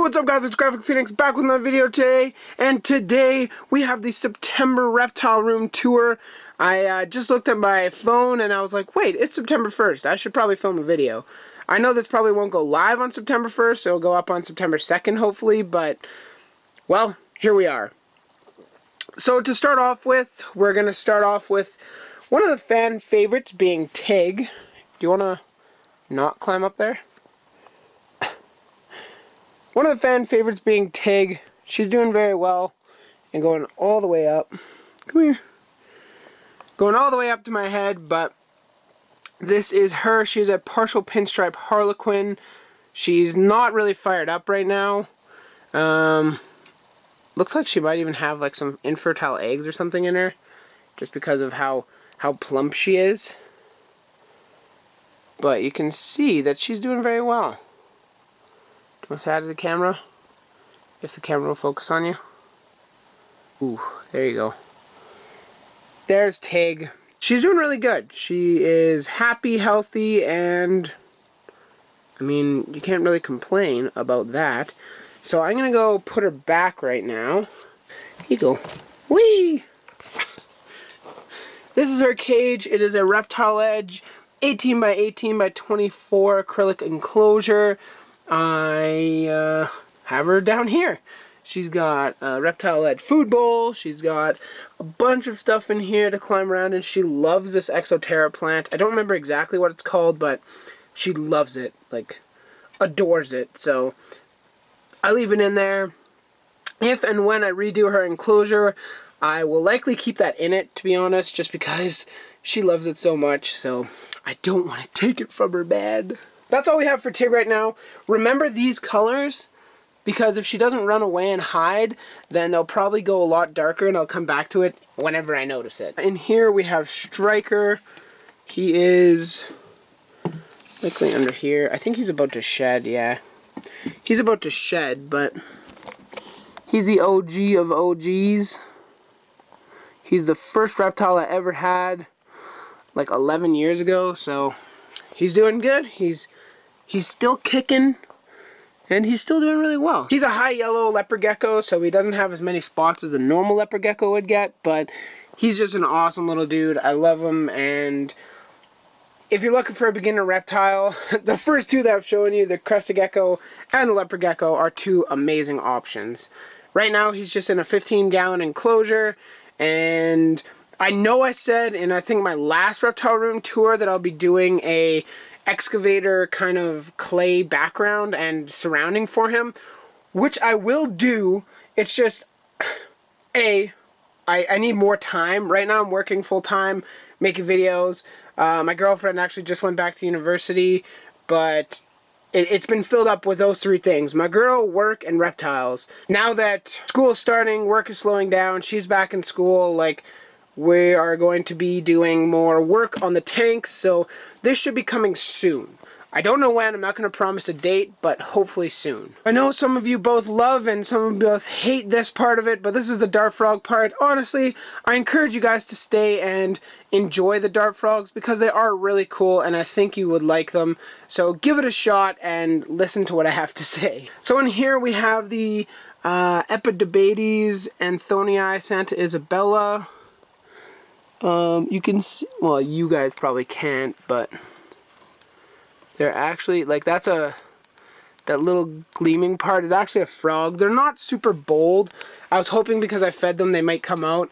What's up guys, it's Graphic Phoenix back with another video today, and today we have the September Reptile Room tour. I just looked at my phone and I was like, wait, it's September 1st, I should probably film a video. I know this probably won't go live on September 1st, it'll go up on September 2nd hopefully, but, well, here we are. So to start off with, we're going to start off with one of the fan favorites being Tig. Do you want to not climb up there? One of the fan favorites being Tig. She's doing very well and going all the way up. Come here. Going all the way up to my head, but this is her. She's a partial pinstripe harlequin. She's not really fired up right now. Looks like she might even have like some infertile eggs or something in her, just because of how plump she is. But you can see that she's doing very well. Do you want to say hi to the camera? If the camera will focus on you. Ooh, there you go. There's Tig. She's doing really good. She is happy, healthy, and I mean, you can't really complain about that. So I'm going to go put her back right now. Here you go. Whee! This is her cage. It is a Reptile Edge 18 by 18 by 24 acrylic enclosure. I have her down here. She's got a Reptile Edge food bowl. She's got a bunch of stuff in here to climb around, and she loves this Exoterra plant. I don't remember exactly what it's called, but she loves it, like adores it. So I leave it in there. If and when I redo her enclosure, I will likely keep that in it, to be honest, just because she loves it so much. So I don't want to take it from her bad. That's all we have for Tig right now. Remember these colors, because if she doesn't run away and hide, then they'll probably go a lot darker, and I'll come back to it whenever I notice it. In here we have Striker. He is likely under here. I think he's about to shed, yeah. He's about to shed, but he's the OG of OGs. He's the first reptile I ever had, like 11 years ago, so he's doing good. He's still kicking, and he's still doing really well. He's a high yellow leopard gecko, so he doesn't have as many spots as a normal leopard gecko would get, but he's just an awesome little dude. I love him, and if you're looking for a beginner reptile, the first two that I've shown you, the crested gecko and the leopard gecko, are two amazing options. Right now, he's just in a 15-gallon enclosure, and I know I said in I think my last Reptile Room tour that I'll be doing a excavator kind of clay background and surrounding for him, which I will do. It's just, I need more time. Right now I'm working full-time, making videos. My girlfriend actually just went back to university, but it's been filled up with those three things: my girl, work, and reptiles. Now that school is starting, work is slowing down, she's back in school, like, we are going to be doing more work on the tanks, so this should be coming soon. I don't know when, I'm not going to promise a date, but hopefully soon. I know some of you both love and some of you both hate this part of it, but this is the dart frog part. Honestly, I encourage you guys to stay and enjoy the dart frogs because they are really cool and I think you would like them. So give it a shot and listen to what I have to say. So in here we have the Epidebates Anthonii Santa Isabella. You can see, well, you guys probably can't, but they're actually, like, that little gleaming part is actually a frog. They're not super bold. I was hoping because I fed them they might come out,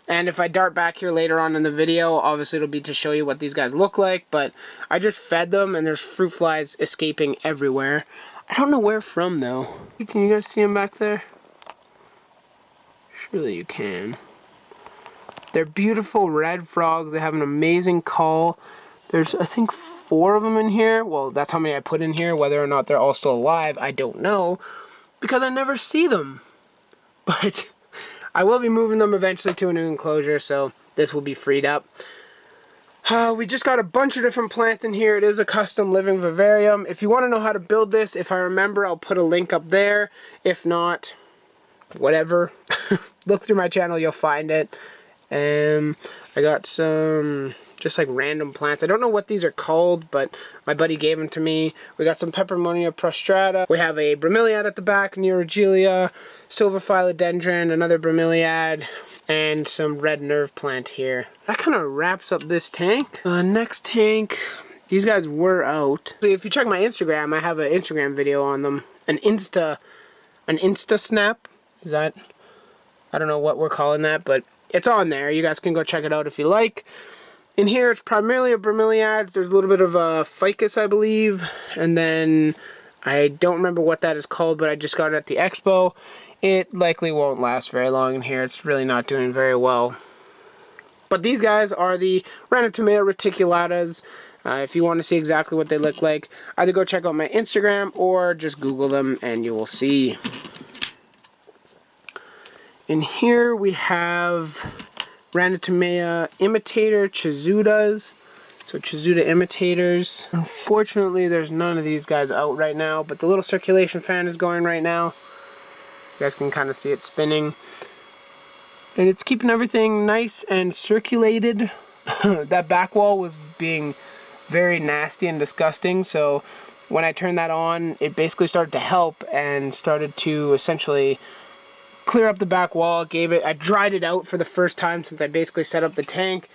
and if I dart back here later on in the video, obviously it'll be to show you what these guys look like, but I just fed them and there's fruit flies escaping everywhere. I don't know where from though. Can you guys see them back there? Surely you can. They're beautiful red frogs. They have an amazing call. There's, I think, 4 of them in here. Well, that's how many I put in here. Whether or not they're all still alive, I don't know, because I never see them. But I will be moving them eventually to a new enclosure, so this will be freed up. We just got a bunch of different plants in here. It is a custom living vivarium. If you want to know how to build this, if I remember, I'll put a link up there. If not, whatever. Look through my channel, you'll find it. I got some just like random plants. I don't know what these are called, but my buddy gave them to me. We got some Peperomia prostrata. We have a bromeliad at the back, Neurogelia, silver philodendron, another bromeliad, and some red nerve plant here. That kind of wraps up this tank. Next tank, these guys were out. If you check my Instagram, I have an Instagram video on them. An Insta snap. Is that? I don't know what we're calling that, but it's on there. You guys can go check it out if you like. In here, it's primarily a bromeliad. There's a little bit of a ficus, I believe. And then, I don't remember what that is called, but I just got it at the expo. It likely won't last very long in here. It's really not doing very well. But these guys are the Rango reticulatas. If you want to see exactly what they look like, either go check out my Instagram or just Google them and you will see. In here we have Rango imitator Chizudas. So Chizuda imitators. Unfortunately, there's none of these guys out right now, but the little circulation fan is going right now. You guys can kind of see it spinning. And it's keeping everything nice and circulated. That back wall was being very nasty and disgusting, so when I turned that on, it basically started to help and started to essentially clear up the back wall. I dried it out for the first time since I basically set up the tank,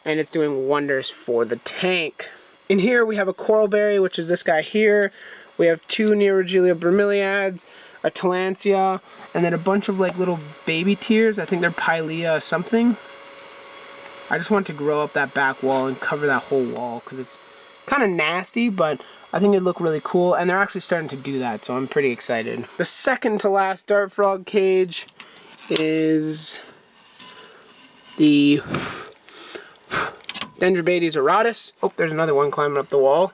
and it's doing wonders for the tank. In here we have a coralberry, which is this guy here. We have 2 Neurogelia bromeliads, a Tillandsia, and then a bunch of like little baby tears. I think they're Pilea something. I just want to grow up that back wall and cover that whole wall because it's kind of nasty, but I think it'd look really cool, and they're actually starting to do that, so I'm pretty excited. The second to last dart frog cage is the Dendrobates auratus. Oh, there's another one climbing up the wall.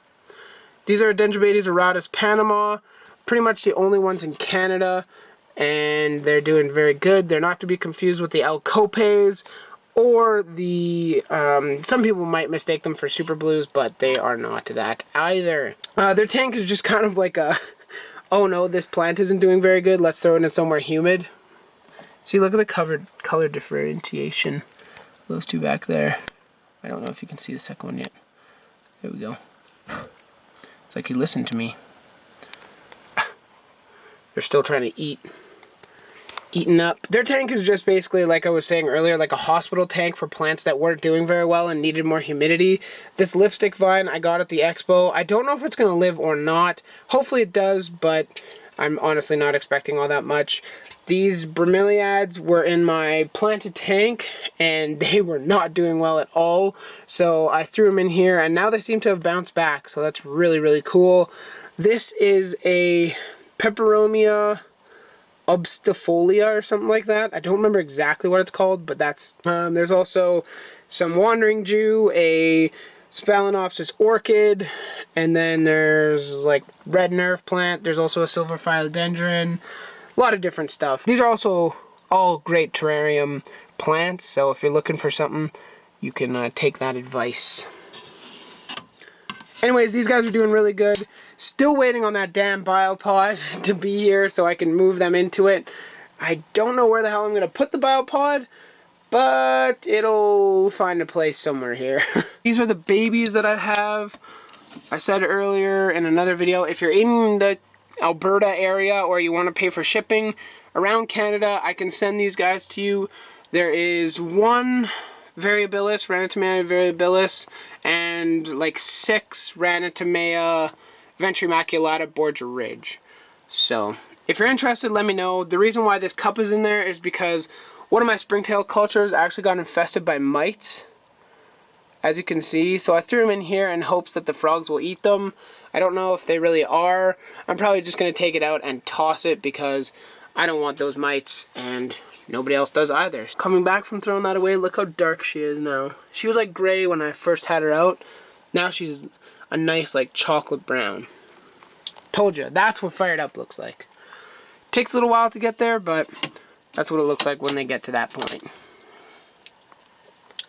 These are Dendrobates auratus Panama, pretty much the only ones in Canada, and they're doing very good. They're not to be confused with the Alcopes, or the, some people might mistake them for super blues, but they are not that either. Their tank is just kind of like a, oh no, this plant isn't doing very good, let's throw it in somewhere humid. See, look at the color differentiation. Those two back there. I don't know if you can see the second one yet. There we go. It's like he listened to me. They're still trying to eaten up. Their tank is just basically, like I was saying earlier, like a hospital tank for plants that weren't doing very well and needed more humidity. This lipstick vine I got at the expo. I don't know if it's going to live or not. Hopefully it does, but I'm honestly not expecting all that much. These bromeliads were in my planted tank, and they were not doing well at all. So I threw them in here, and now they seem to have bounced back, so that's really, really cool. This is a Peperomia obstifolia or something like that. I don't remember exactly what it's called, but that's there's also some wandering Jew, a Spalenopsis orchid, and then there's like red nerve plant. There's also a silver philodendron. A lot of different stuff. These are also all great terrarium plants, so if you're looking for something, you can take that advice. Anyways, these guys are doing really good. Still waiting on that damn biopod to be here so I can move them into it. I don't know where the hell I'm going to put the biopod, but it'll find a place somewhere here. These are the babies that I have. I said earlier in another video, if you're in the Alberta area or you want to pay for shipping around Canada, I can send these guys to you. There is one variabilis, Rango variabilis, and like 6 Rango ventrimaculata Borgia Ridge. So, if you're interested, let me know. The reason why this cup is in there is because one of my springtail cultures actually got infested by mites, as you can see. So I threw them in here in hopes that the frogs will eat them. I don't know if they really are. I'm probably just going to take it out and toss it because I don't want those mites, and nobody else does either. Coming back from throwing that away, look how dark she is now. She was like gray when I first had her out. Now she's a nice like chocolate brown. Told you, that's what fired up looks like. Takes a little while to get there, but that's what it looks like when they get to that point.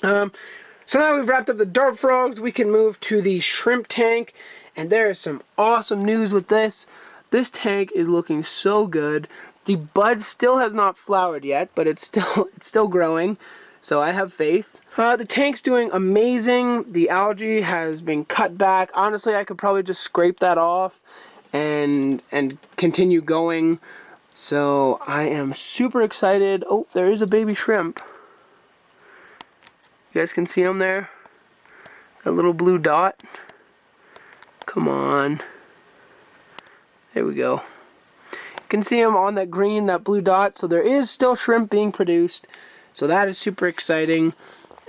So now we've wrapped up the dart frogs, we can move to the shrimp tank, and there is some awesome news with this. This tank is looking so good. The bud still has not flowered yet, but it's still growing. So I have faith. The tank's doing amazing. The algae has been cut back. Honestly, I could probably just scrape that off and continue going. So I am super excited. Oh, there is a baby shrimp. You guys can see him there? A little blue dot. Come on. There we go. You can see him on that green, that blue dot. So there is still shrimp being produced. So that is super exciting.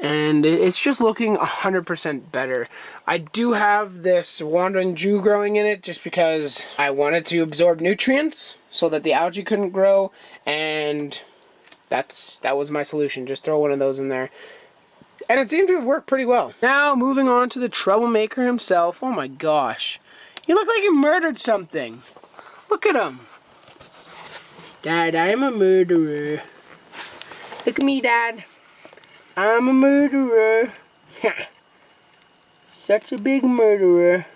And it's just looking 100% better. I do have this wandering Jew growing in it just because I wanted to absorb nutrients so that the algae couldn't grow, and that was my solution. Just throw one of those in there. And it seemed to have worked pretty well. Now moving on to the troublemaker himself. Oh my gosh. You look like you murdered something. Look at him. Dad, I am a murderer. Look at me, Dad. I'm a murderer. Such a big murderer.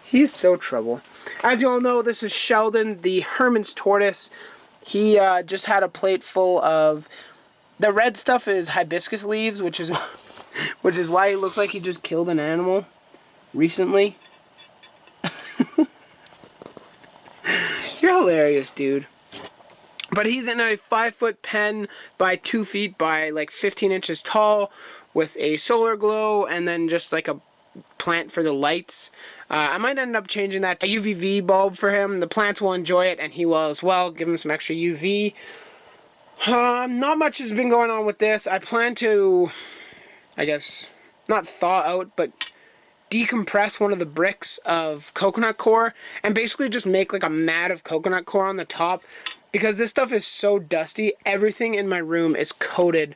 He's so trouble. As you all know, this is Sheldon, the hermanns tortoise. He just had a plate full of... The red stuff is hibiscus leaves, which is why he looks like he just killed an animal recently. You're hilarious, dude. But he's in a 5-foot pen by 2 feet by like 15 inches tall with a solar glow and then just like a plant for the lights. I might end up changing that to a UVV bulb for him. The plants will enjoy it and he will as well. Give him some extra UV. Not much has been going on with this. I plan to, I guess, not thaw out, but decompress one of the bricks of coconut core and basically just make like a mat of coconut core on the top. Because this stuff is so dusty, everything in my room is coated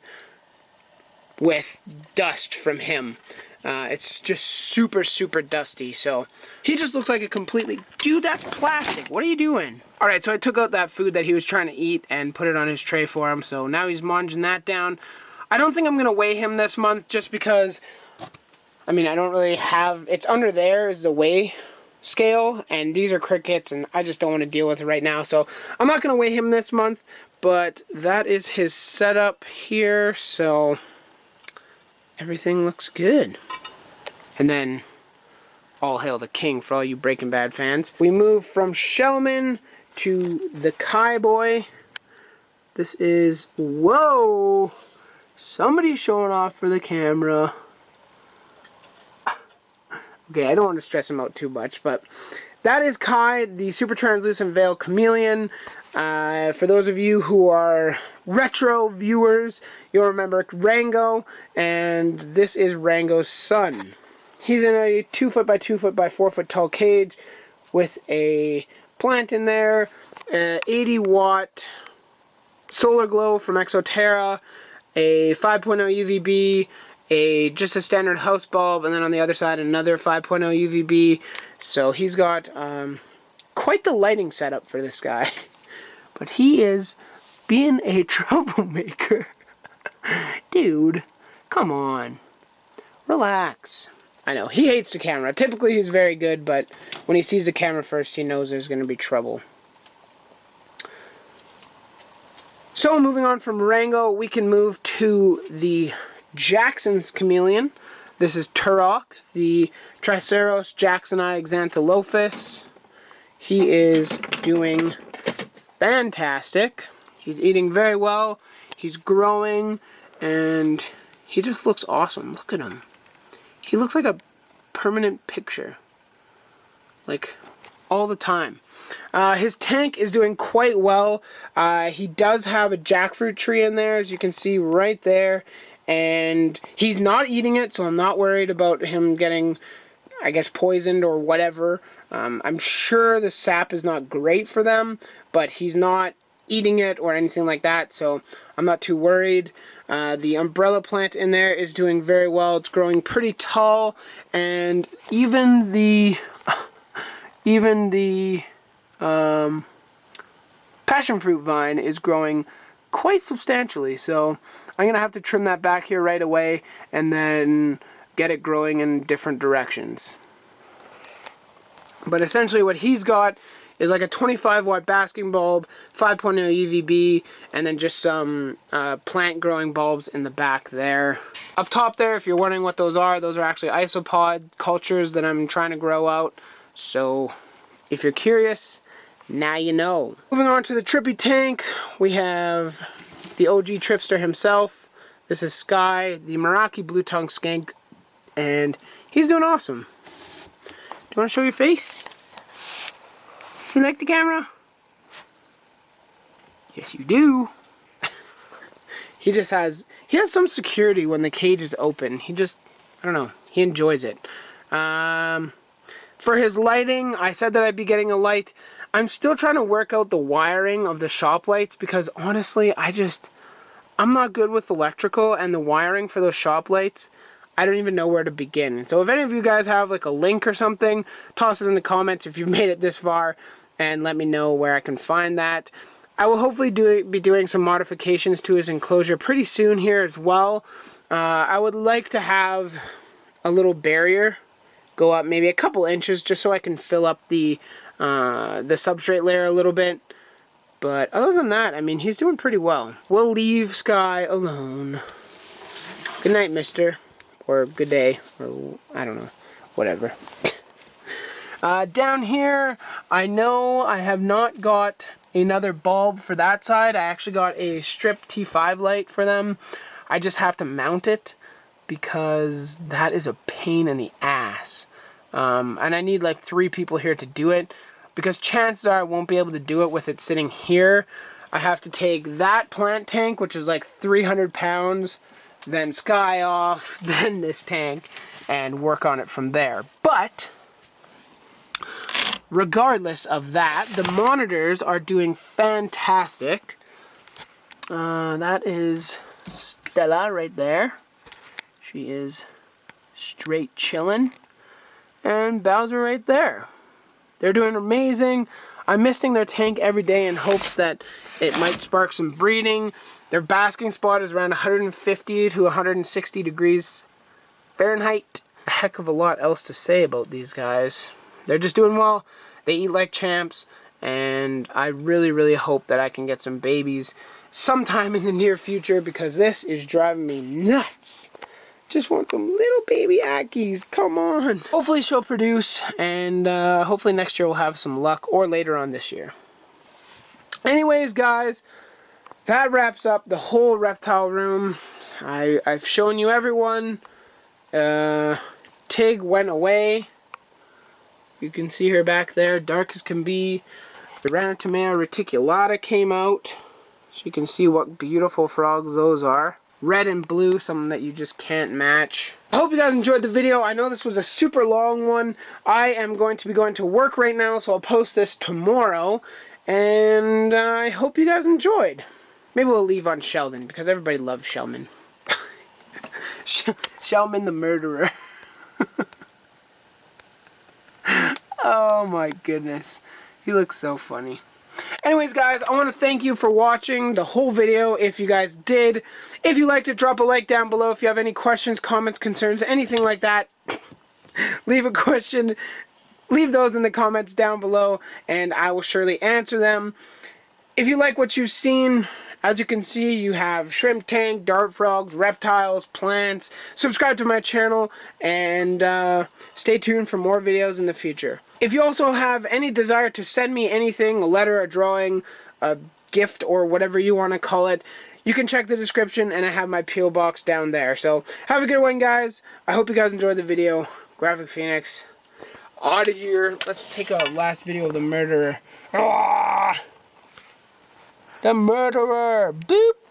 with dust from him. It's just super, super dusty. So he just looks like a completely... Dude, that's plastic. What are you doing? Alright, so I took out that food that he was trying to eat and put it on his tray for him. So now he's munging that down. I don't think I'm going to weigh him this month just because... I mean, I don't really have... It's under there is the weigh scale, and these are crickets, and I just don't want to deal with it right now, so I'm not going to weigh him this month, but that is his setup here, so everything looks good. And then, all hail the king for all you Breaking Bad fans. We move from Sheldon to the Kai boy. This is, whoa, somebody's showing off for the camera. Okay, I don't want to stress him out too much, but that is Kai, the super translucent veil chameleon. For those of you who are retro viewers, you'll remember Rango, and this is Rango's son. He's in a 2 foot by 2 foot by 4 foot tall cage with a plant in there, 80 watt solar glow from Exoterra, a 5.0 UVB, just a standard house bulb, and then on the other side another 5.0 UVB. So he's got quite the lighting setup for this guy. But he is being a troublemaker. Dude, come on. Relax. I know, he hates the camera. Typically he's very good, but when he sees the camera first, he knows there's going to be trouble. So moving on from Rango, we can move to the Jackson's chameleon. This is Turok, the Triceros jacksoni xantholophus. He is doing fantastic. He's eating very well. He's growing, and he just looks awesome. Look at him. He looks like a permanent picture. Like, all the time. His tank is doing quite well. He does have a jackfruit tree in there, as you can see right there. And he's not eating it, so I'm not worried about him getting, I guess, poisoned or whatever. I'm sure the sap is not great for them, but he's not eating it or anything like that, so I'm not too worried. The umbrella plant in there is doing very well. It's growing pretty tall, and even the passion fruit vine is growing quite substantially, so I'm going to have to trim that back here right away and then get it growing in different directions. But essentially what he's got is like a 25 watt basking bulb, 5.0 UVB, and then just some plant growing bulbs in the back there. Up top there, if you're wondering what those are actually isopod cultures that I'm trying to grow out. So if you're curious, now you know. Moving on to the trippy tank, we have the OG tripster himself. This is Sky, the Meraki blue-tongued skink, and he's doing awesome. Do you want to show your face? You like the camera? Yes, you do. He has some security when the cage is open. I don't know, he enjoys it. For his lighting, I said that I'd be getting a light. I'm still trying to work out the wiring of the shop lights because honestly, I'm not good with electrical and the wiring for those shop lights. I don't even know where to begin. So if any of you guys have like a link or something, toss it in the comments if you've made it this far and let me know where I can find that. I will hopefully be doing some modifications to his enclosure pretty soon here as well. I would like to have a little barrier go up maybe a couple inches just so I can fill up the substrate layer a little bit. But other than that, I mean, he's doing pretty well. We'll leave Sky alone. Good night, mister. Or good day. Or I don't know. Whatever. Down here, I know I have not got another bulb for that side. I actually got a strip T5 light for them. I just have to mount it because that is a pain in the ass. And I need like 3 people here to do it because chances are I won't be able to do it with it sitting here. I have to take that plant tank, which is like 300 pounds, then Sky off, then this tank, and work on it from there. But regardless of that, the monitors are doing fantastic. That is Stella right there. She is straight chilling. And Bowser right there. They're doing amazing. I'm misting their tank every day in hopes that it might spark some breeding. Their basking spot is around 150 to 160 degrees Fahrenheit. A heck of a lot else to say about these guys. They're just doing well. They eat like champs. And I really, really hope that I can get some babies sometime in the near future because this is driving me nuts. Just want some little baby ackies. Come on. Hopefully she'll produce, and hopefully next year we'll have some luck, or later on this year. Anyways, guys, that wraps up the whole reptile room. I've shown you everyone. Tig went away. You can see her back there, dark as can be. The Ranatomea reticulata came out, so you can see what beautiful frogs those are. Red and blue, something that you just can't match. I hope you guys enjoyed the video. I know this was a super long one. I am going to be going to work right now, so I'll post this tomorrow. And I hope you guys enjoyed. Maybe we'll leave on Sheldon, because everybody loves Sheldon. Sheldon the murderer. Oh my goodness. He looks so funny. Anyways, guys, I want to thank you for watching the whole video, if you guys did. If you liked it, drop a like down below. If you have any questions, comments, concerns, anything like that, leave a question. Leave those in the comments down below, and I will surely answer them. If you like what you've seen, as you can see, you have shrimp tank, dart frogs, reptiles, plants. Subscribe to my channel, and stay tuned for more videos in the future. If you also have any desire to send me anything, a letter, a drawing, a gift, or whatever you want to call it, you can check the description, and I have my P.O. box down there. So, have a good one, guys. I hope you guys enjoyed the video. Graphic Phoenix, out of here. Let's take a last video of the murderer. Ah! The murderer! Boop!